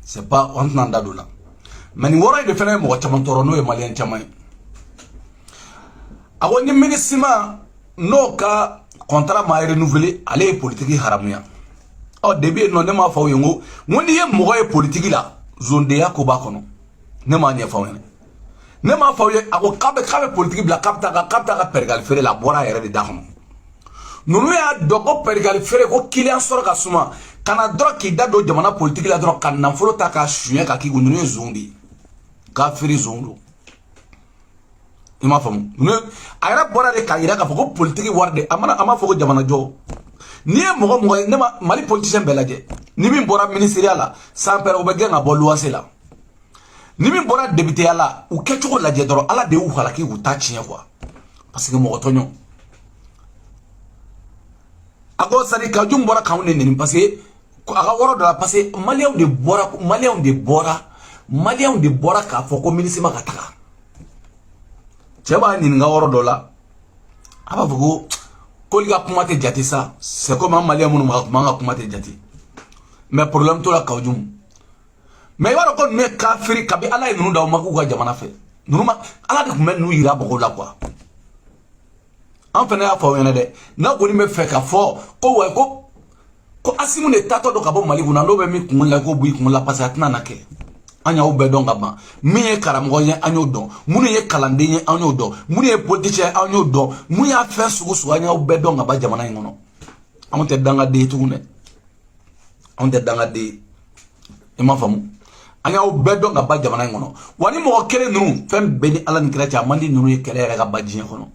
c'est pas on n'en da dola mais ni wora de fene mo chaman toro no e malien chamay awo ni minisima no ka contrat ma renouvelé aller politique haramuya au début non ne ma fa yongo woni ye mo e politique la zone de yakoba kono ne ma nya fa wona ne ma fa ye ako kabe politique bla kapta ka pergal fere la bora yere de dakhno nunu ya dogo pergal fere ko client soro ka suma kana dro ki dado jamana politique la dro kan nan folo ta ka shuye ka ki nunu zondi ka fere zondo ima famu nunu ayra bora de ka ira ka foko politique warde ama foko jamana jo ni mo ne ma mali politicien belaje ni min bora ministériel la sans père obege nga bo luanse la ni min bora député la ou kecho la je dro ala de ou hala ki ou ta chien quoi parce que mo tonyo ago sari ka jum bora ka woni ni parce que aga woro de la parce que malien de bora ka foko ministre ma ka taka cheba ni nga woro do la aba fugo koliga kuma te jati ça c'est comme un malien mon ma kuma te jati mais problème to la kawjum mais waro ko me kafiri kabi ala nunu da ma ku ga jamana fe nunu ma ala de kuma nu yira boko la quoi en fait na fa wona de na ko ni me fe ka fo ko we ko asimu ne tato do ka bo mali kuna no be mi kun la ko bui kun la pasatna na ke anya ube don gaba mi ye karamgo ye anyo don munu ye kalande ye anyo don munu ye politicien anyo don mu ya fe sugu anya ube don gaba jamana ngono amonte danga de tugune amonte danga de ima famu anya ube don gaba jamana ngono wani mo kele nunu fem beni ala ni kala jamandi nunu ye kele ya gaba jin ngono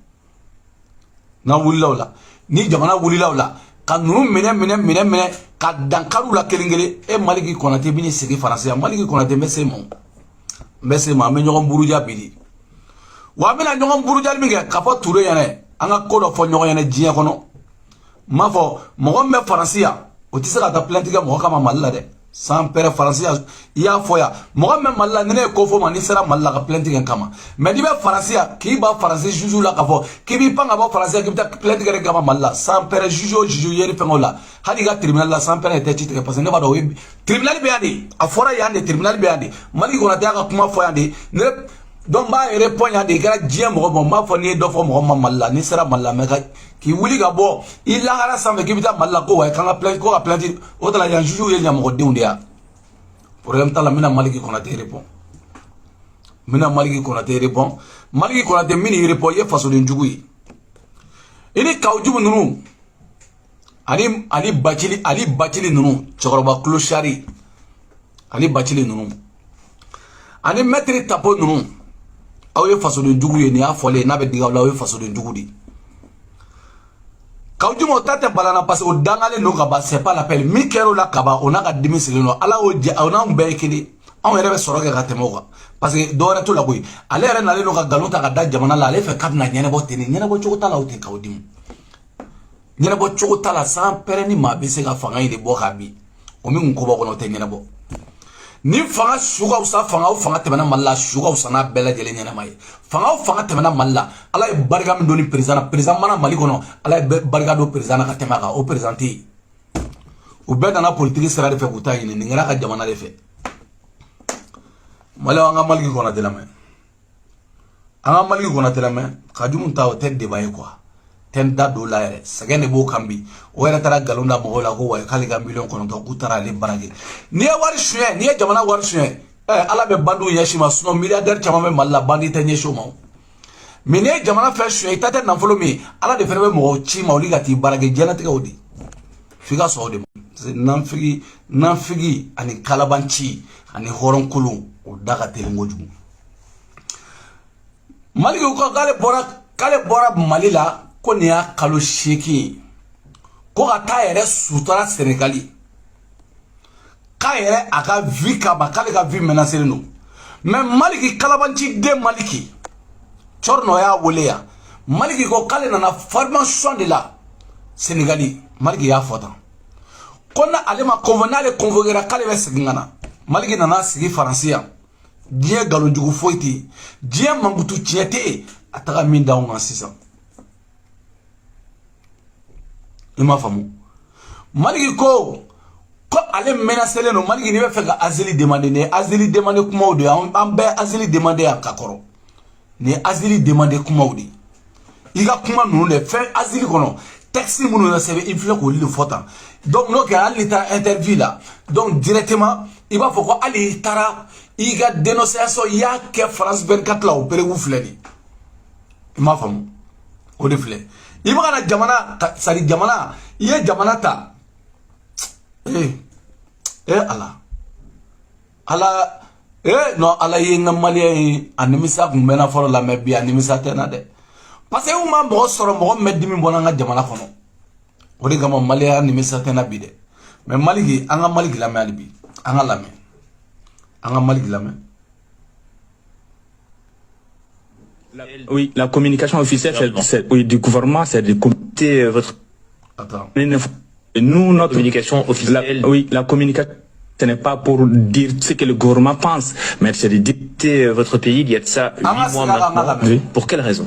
na wulawla ni jamana wulawla kan nunu mine ka dankaru la kelingele e maliki konate bini sigi français maliki konate messe ma me nyogon buruja bidi wa mina nyogon buruja minge ka fo touré yana anga ko do fo nyogon yana jiya kono ma fo mo me français o tisaka ta plainte ga mo kama malla de sans père français ya foya mo me malla ne ko fo mani sera malla ka plainte ga kama mais di be français ki ba français juju la ka fo ki bi panga ba français ki ta plainte ga kama malla sans père juju yeri fengola hadi ga tribunal la sans père était titre parce que ne ba do tribunal be andi afora ya andi tribunal be andi mali ko na ta ka kuma fo andi ne donc ba répond andi gara jiem mo ma fo ni do fo mo malla ni sera malla me ka ki wuli ga bo illa gara sambe ki bita malla ko wa kan plainte ko plainte o tala ya juju ye nyamo de undia problème tala mina maliki ko na te répond mina maliki ko na te répond maliki ko na te mini répond ye faso de njugui ini kawjubu nunu ali bachili nunu chokoroba clochari ali bachili nunu ani maître tapo nunu awe faso de njugui ni afole na be diga la awe faso de njugudi kawjumo tate balana parce que dangale no kaba c'est pas l'appel mi kero la kaba on a ka dimisili no ala o je on a mbe kili on rebe soroke ka temo parce que dore to la boy ale re na le no ka galota ka da jamana la ale fe kadna nyene bo teni nyene bo chokota la o te kawdim nyene bo chokota la sans pereni ma be se ka fanga ile bo kabi o mi nko bo ko no te nyene bo ni fanga suga usa fanga temana malla suga usa na bela jele nyene mai fanga temana malla ala e barga mi doni président mana mali kono ala e barga do président ka temaka o présidenti o beda na politique sera de fe kuta yini ni ngara ka jamana de fe mala wanga mali kono de la main anga mali kono de la main ka jumun ta o tête de baye quoi ten da do la yere sagene bo kambi o yere tara galunda bo la ko wa kali ga million kono to kutara le barage ni war chien ni jamana war chien ala be bandu yashima suno milliardaire chama me malla bandi tanye shoma mine jamana fa chien tata na folo mi ala de ferbe mo chi ma oliga ti barage janate ka odi figa so de nanfigi ani kalabanchi ani horon kulu o daga telengo jumu mali ko kale bora malila ko ne ya kalo sheki ko ka ta yere sutura Senegali ka yere aka vi ka ba kale ka vi menacé no mais maliki kalabanchi de maliki chorno ya woleya maliki ko kale na formation de la Senegali maliki ya fota konna alema convenale convoquera kale be sigingana maliki na sigi français die galo jugu foiti die mangutu tiete ataka minda on en 6 ans ima famu maliki ko Quand allez menacer les nomades, il va faire asile demander, asile demander comment on dit, on va asile demander à Kakoro. Ne asile demander comment on dit. Il y a comment nous les fait asile qu'on texte nous nous savons il faut qu'on le faute. Donc nous quand l'état interview là, donc directement il va faut quoi aller tara, il y a dénonciation il y a que France 24 là au Pérou fleni. Il m'a fait au défilé. Il va la jamana, ça dit jamana, il y a jamana ta. Allah non Allah yenga malien animisa kumbena foro la mebi animisa tena de parce que uma bo soro mo meddi mi bona nga jamana kono odi gama malien animisa tena bi de mais maligi anga maligi la mali bi anga maligi la Oui, la communication officielle oui, du gouvernement, c'est de communiquer votre... Attends. Nous, notre communication officielle. Oui, la communication, ce n'est pas pour dire ce que le gouvernement pense, mais c'est de dicter votre pays il y a de ça 8 mois maintenant. Oui. Pour quelle raison?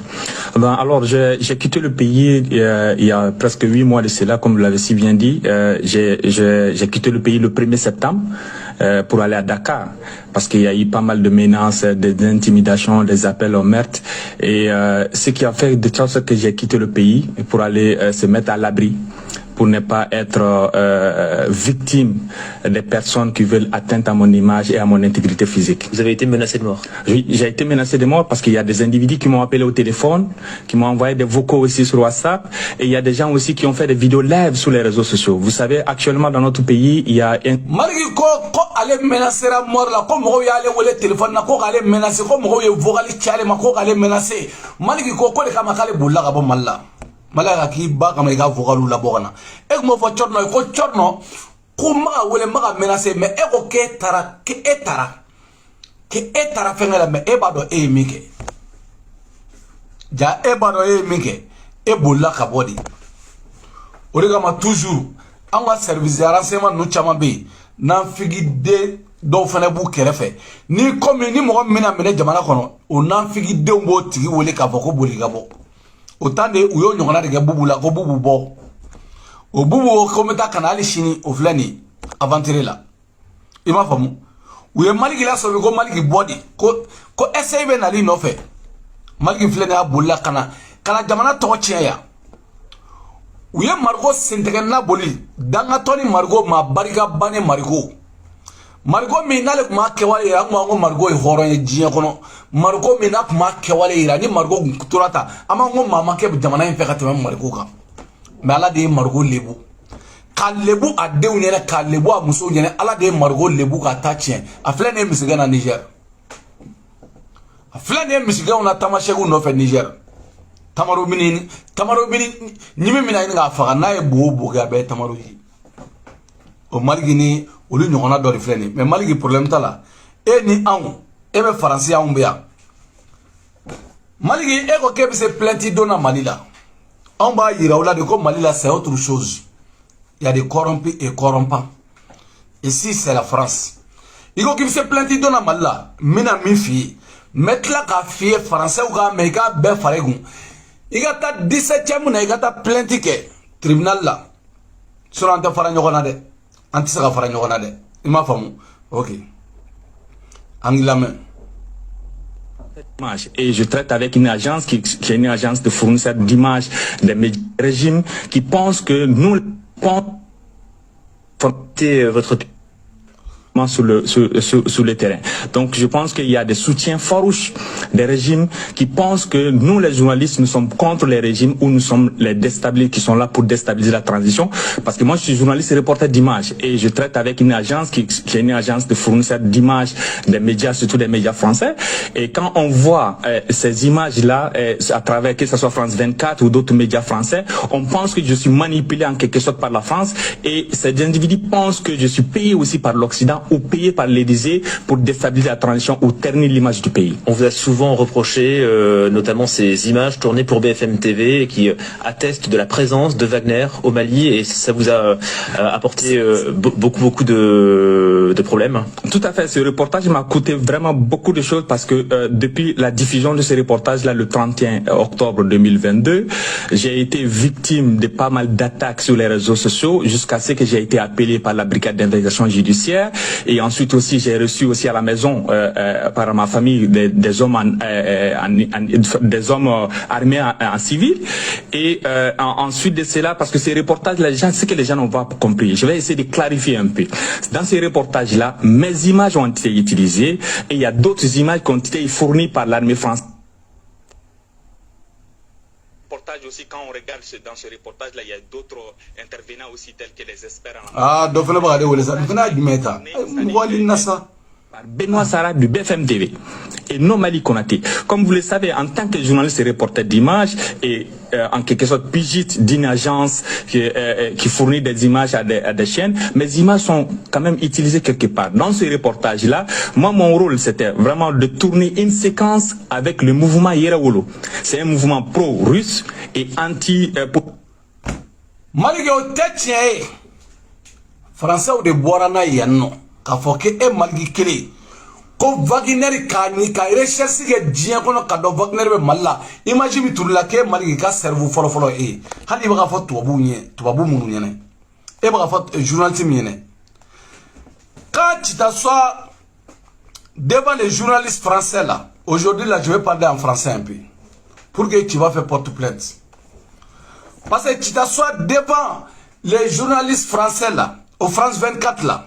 Alors, j'ai quitté le pays il y a presque 8 mois de cela, comme vous l'avez si bien dit. J'ai quitté le pays le 1er septembre pour aller à Dakar, parce qu'il y a eu pas mal de menaces, des intimidations, des appels au meurtre. Et ce qui a fait de sorte que j'ai quitté le pays pour aller se mettre à l'abri, pour ne pas être victime des personnes qui veulent atteindre à mon image et à mon intégrité physique. Vous avez été menacé de mort? Oui, j'ai été menacé de mort parce qu'il y a des individus qui m'ont appelé au téléphone, qui m'ont envoyé des vocaux aussi sur WhatsApp, et il y a des gens aussi qui ont fait des vidéos live sur les réseaux sociaux. Vous savez, actuellement dans notre pays, il y a un... Malgré ko ale menacer la mort là, ko mo ya ale wole téléphone na ko ale menacer, ko mo ye vocal chale ma ko ale menacer. Malgré ko de kama kale bulla ga bo malla. Malaga ki ba kama ga vocalu la bogana e mo fo chorno ko chorno ko ma wole ma menacer mais e ko ke tara fengala mais e ba do e mike ja e ba do e mike e bolla ka bodi ore kama toujours an wa service de renseignement no chama be nan figi de do fana bu kerefe ni comme ni mo mina mena jamana kono o nan figi de mbo tigi wole ka boko boli ga bo autant de uyo nyongana de bubu la ko bubu bo o bubu ko meta kanali shini o flani aventure la ima famu uye maliki la so ko maliki body ko SAB na li no fe maliki flani abulla kana jamana to cheya uye margo sentegen na boli danga toni margo ma bariga bane margo mi nale kuma kewale ira ngo margo e horo ye jiya kono margo mi na kuma kewale ira ni margo kuturata ama ngo mama ke jamana en fekate margo ka mais ala de margo lebu ka lebu adew nyene ka lebu amuso nyene ala de margo lebu ka tachien afle ne misiga na Niger afle ne misiga ona tamashegu no fe Niger tamaro bini nyimi mina ni ga faga na e bobo ga be tamaro yi o margini olu ñogona do refleni mais maligi problème tala e ni an e be français an biya maligi e ko kebe se plainte dona malila on ba yira ola de ko malila c'est autre chose il y a des corrompus et corrompants ici c'est la France il ko kebe se plainte dona malila mina mi fi metla ka fi français ou ga mega be faregun igata 17e na igata plainte ke tribunal la sur ante fara ñogona de anti saka fara ñogona de ima famu ok angilame et je traite avec une agence qui est une agence de fournisseur d'images des régimes qui pensent que nous pensons votre sur le terrain. Donc je pense qu'il y a des soutiens farouches des régimes qui pensent que nous les journalistes nous sommes contre les régimes ou nous sommes les déstabilisés qui sont là pour déstabiliser la transition, parce que moi je suis journaliste et reporter d'images et je traite avec une agence qui est une agence de fournisseur d'images des médias, surtout des médias français, et quand on voit ces images là à travers que ce soit France 24 ou d'autres médias français, on pense que je suis manipulé en quelque sorte par la France, et ces individus pensent que je suis payé aussi par l'Occident ou payé par l'Élysée pour déstabiliser la transition ou ternir l'image du pays. On vous a souvent souvent reproché, notamment ces images tournées pour BFM TV qui attestent de la présence de Wagner au Mali, et ça vous a apporté beaucoup de problèmes. Tout à fait, ce reportage m'a coûté vraiment beaucoup de choses parce que depuis la diffusion de ce reportage-là le 31 octobre 2022, j'ai été victime de pas mal d'attaques sur les réseaux sociaux jusqu'à ce que j'ai été appelé par la brigade d'investigation judiciaire, et ensuite aussi j'ai reçu aussi à la maison par ma famille des hommes armés en civil, et ensuite de cela, parce que ces reportages-là, ce que les gens n'ont pas compris, je vais essayer de clarifier un peu. Dans ces reportages-là, mes images ont été utilisées et il y a d'autres images qui ont été fournies par l'armée française. Aussi, quand on regarde dans ce reportage-là, il y a d'autres intervenants aussi, tels que les experts en... Ah, donc il va par Benoît Sarab du BFM TV et Nomali Konaté. Comme vous le savez, en tant que journaliste et reporter d'images et en quelque sorte pigiste d'une agence qui fournit des images à des chaînes, mes images sont quand même utilisées quelque part. Dans ce reportage-là, moi, mon rôle, c'était vraiment de tourner une séquence avec le mouvement Yerawolo. C'est un mouvement pro-russe et anti... Français ou de Boirana Yanno. Ka foke e malgi kele ko Wagner ka ni ka recherche ke dien kono ka do Wagner be malla image mi turla ke malgi ka cerveau folo e hali ba fa to babu munu nyene e ba fa journaliste mi nyene quand tu t'assois devant les journalistes français là, aujourd'hui là je vais parler en français un peu pour que tu vas faire porte plainte, parce que tu t'assois devant les journalistes français là au France 24 là.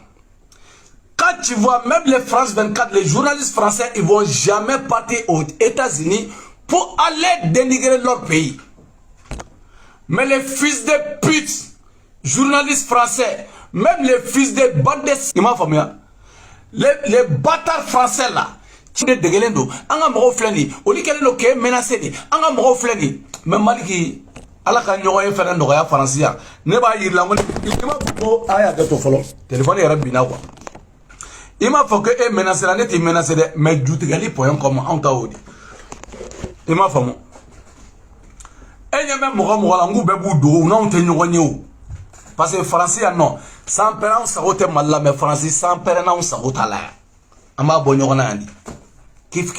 Quand tu vois même les France 24, les journalistes français, ils vont jamais partir aux États-Unis pour aller dénigrer leur pays. Mais les fils de pute, journalistes français, même les fils de bandes, les bâtards français là, tu es dégueulando, anga moro flani, oli keleno ke menacé, anga moro flani, même maliki, ala ka nyoye fere ndoya français, ne ba yirla ngol, il ma ko aya de to folo, téléphone est rabina quoi. Il m'a fait que et menacer la net, il menace de mais du tigali point comme en taoudi. Il m'a fait moi. Et y'a même moi l'angou bébou d'eau, non t'es nous parce que français non, sans père ça rote mal là, mais français sans père non ça rote là. Ama bonjour nani. Kif.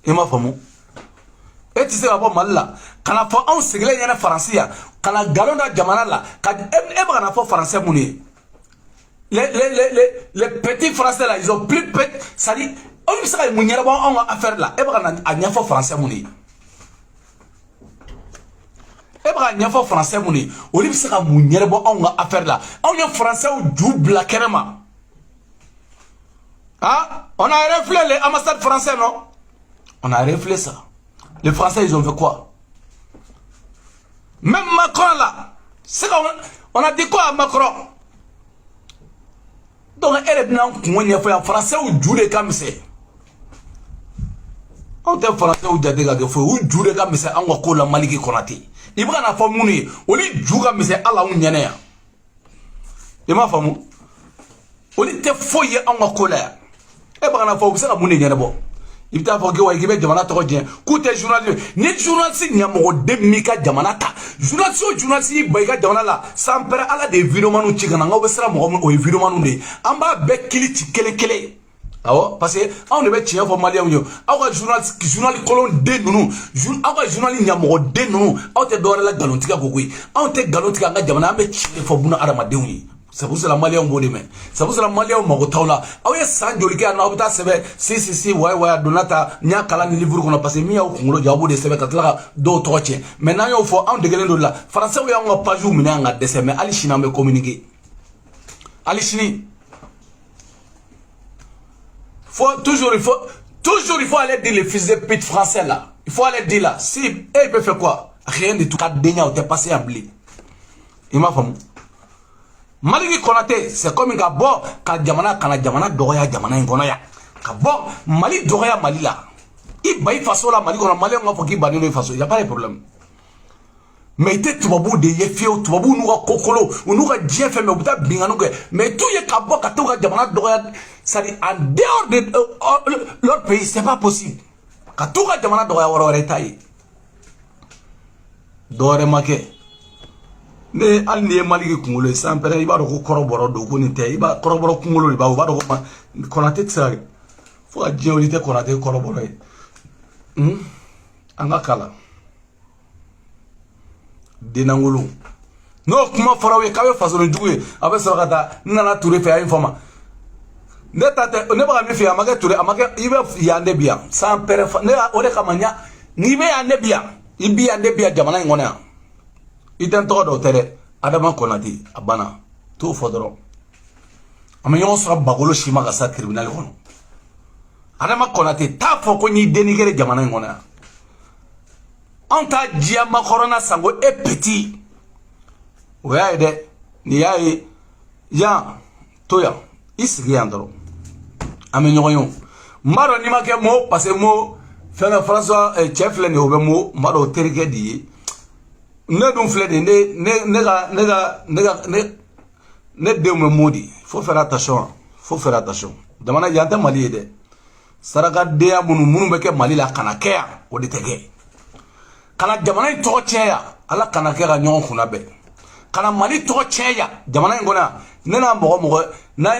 Il m'a fait moi. Et tu sais pas mal là. Quand on fait un séglé y'a français, quand on galon da jamana là, quand on a fait français mouni. Les petits français là, ils ont plus de petits. Ça dit, on sait qu'il y a une affaire là. Et bien, il y a un français mouni. Et bien, il y a un français mouni. On sait qu'il y a une affaire là. On y a un français ou double la carrément. Ah, on a reflé les ambassades français, non? On a reflé ça. Les Français, ils ont fait quoi? Même Macron là. On a dit quoi à Macron? Donc, elle est venue en français ou jouer comme c'est. On est français ou jadega de feu ou jouer comme c'est en quoi la maliki konati. Il va na famuni ou li jouer comme c'est à la unienne. Il m'a famu. Ou li te foyer en colère. Et par la fois où c'est la mouni nyane bo. Il t'a fait que ouais, il va jamana to rien. Côté journaliste, ni journaliste ni amoro de mika jamanata. Journaliste baïga jamana là. Sans père à la des vidéos manu chikana. On va se la morum au vidéo manu ne. Amba bec kili kele. Ah ouais, parce que on ne veut tirer pour malien yo. Ah ouais, journaliste colon de nous. Ah ouais, journaliste ni amoro de nous. Ah te doit la galontika kokui. Ah te galontika nga jamana ambe tirer pour buna arama de oui. C'est pour ça la malien ngode mais. C'est pour ça la malien magotaula. Ah ouais, sanjolika na obita sebe. Si ouais donata nya kala ni livre qu'on a passé mi au Congo jabo de sebe katla do toche. Maintenant il faut en dégaler de là. Français oui on pas jou mina nga dese mais ali china me communiquer. Ali chini. Il faut aller dire les fils de pute français là. Il faut aller dire là. Si il peut faire quoi? Rien de tout. Quatre dégâts ou t'es passé en blé. Il m'a fait. Maliki Konaté, c'est comme un gars bon, quand Jamana Doria, Jamana Ingonoya. Bon, Mali Doria Malila. Il baille façon la Mali, on a Mali, on a fait qu'il façon. Il n'y a pas de problème. Mais il tout babou de yefio, tout babou nous a kokolo, ou nous a bien fait, mais vous avez bien nous. Mais tout est kabo, quand on a Jamana Doria, ça dit en dehors de leur pays, c'est pas possible. ka tout ka jamana dɔgɔya wɔrɔ wɛrɛ ta ye dɔwɛrɛ ma kɛ ne hali ni ye maliki kunkolo ye san pɛrɛn i b'a dɔn ko kɔrɔbɔrɔ don ko nin tɛ i b'a kɔrɔbɔrɔ kunkolo de b'a u b'a dɔn ko Konate tɛ se ka kɛ fo ka diɲɛ wuli tɛ Konate kɔrɔbɔrɔ ye an ka kala denangolo n'o kuma fɔra ye k'a bɛ fasoden jugu ye a bɛ sɔrɔ ka taa n nana Ture fɛ a ye n fɔ ma ne ta tɛ ne bɛ ka min fɛ a ma kɛ Ture a ma kɛ i bɛ yan ne bi yan san pɛrɛn ne o de kama ɲa n'i bɛ yan ne bi yan i bi yan ne bi yan jamana in kɔnɔ yan i tɛ n tɔgɔ dɔw tɛ dɛ Adama Konate a banna t'o fɔ dɔrɔn a ma ɲɔgɔn sɔrɔ bagolo si ma ka sa tribunal kɔnɔ Adama Konate t'a fɔ ko n'i denni kɛra jamana in kɔnɔ yan anw ta diya makɔrɔna sango e petit o y'a ye dɛ ni y'a ye yan to yan i sigi yan dɔrɔn an bɛ ɲɔgɔn ye n b'a dɔn n'i ma kɛ mo parce que mo fɛn François cɛ filɛ nin ye o bɛ mo n b'a dɔn o terikɛ de ye ne dun filɛ nin ne denw bɛ mo di faut faire attention faut faire attention jamana yan tɛ Mali ye dɛ sarakadenya minnu bɛ kɛ Mali la kana kɛ yan o de tɛ kɛ kana jamana in tɔgɔ tiɲɛ yan ala kana kɛ ka ɲɔgɔn kunna bɛn kana Mali tɔgɔ tiɲɛ yan jamana in kɔnɔ yan ne n'a mɔgɔ n'a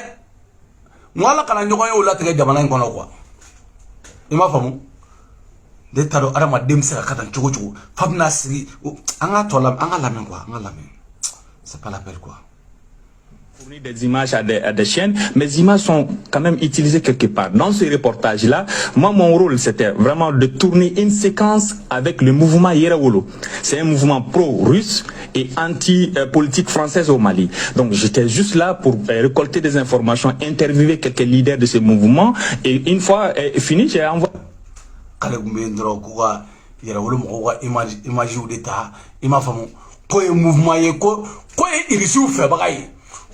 n ala kana ɲɔgɔn ye o latigɛ jamana in kɔnɔ quoi i m'a faamu ne t'a dɔn adamaden bɛ se ka taa cogo cogo fa bɛna sigi an ka tɔ lamɛn an ka lamɛn quoi an ka lamɛn c'est pas la peine quoi. Fournir des images à des chaînes, mes images sont quand même utilisées quelque part. Dans ce reportage-là, moi, mon rôle, c'était vraiment de tourner une séquence avec le mouvement Yerawolo. C'est un mouvement pro-russe et anti-politique française au Mali. Donc, j'étais juste là pour récolter des informations, interviewer quelques leaders de ce mouvement. Et une fois fini, j'ai envoyé...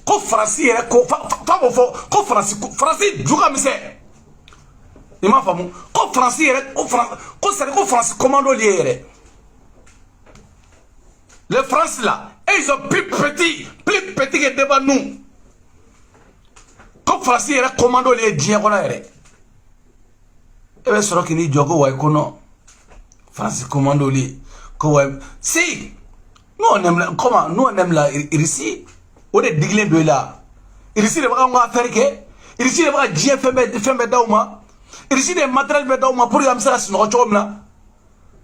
ko Faransi yɛrɛ ko fa b'o fɔ ko Faransi juga misɛ i m'a faamu ko Faransi yɛrɛ ko c'est ko Faransi commando lié yɛrɛ les France là ils sont plus petits que devant nous ko Faransi yɛrɛ commando lié diɲɛ kɔnɔ yɛrɛ e bɛ sɔrɔ k'i n'i jɔ ko wa ko non Faransi commando lié ko wa si nous on aime la Russie o de digilen do la Russie de b'a ka affaire kɛ Russie de b'a ka diɲɛ fɛn bɛɛ d'aw ma Russie de matériel bɛɛ d'aw ma pour que an bɛ se ka sunɔgɔ cogo min na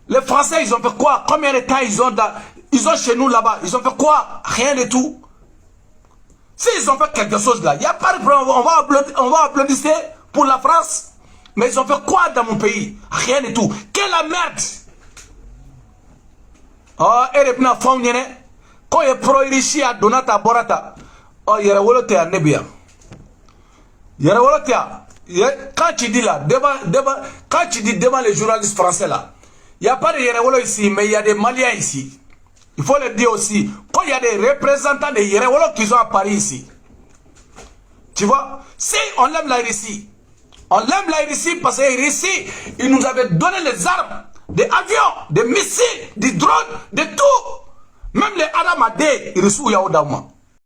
les Français ils ont fait quoi combien de temps ils ont chez nous là-bas ils ont fait quoi rien de tout si ils ont fait quelque chose là il y a pas de problème on va applaudir pour la France mais ils ont fait quoi dans mon pays rien de tout quelle la merde oh et de bɛna fɛnw ɲɛnɛ ko ye pro-Russie a donna ta bɔra ta oh Yerawolo tɛ yan ne bi yan Yerawolo tɛ yan quand tu dis là quand tu dis devant les journalistes français là il y a pas de Yerawolo ici mais il y a des Maliens ici il faut le dire aussi qu'il y a des représentants de Yerawolo qui sont à Paris ici tu vois si on aime la Russie parce que Russie ils nous avaient donné les armes des avions des missiles des drones de tout même les Adamade ils reçoivent Yaoudama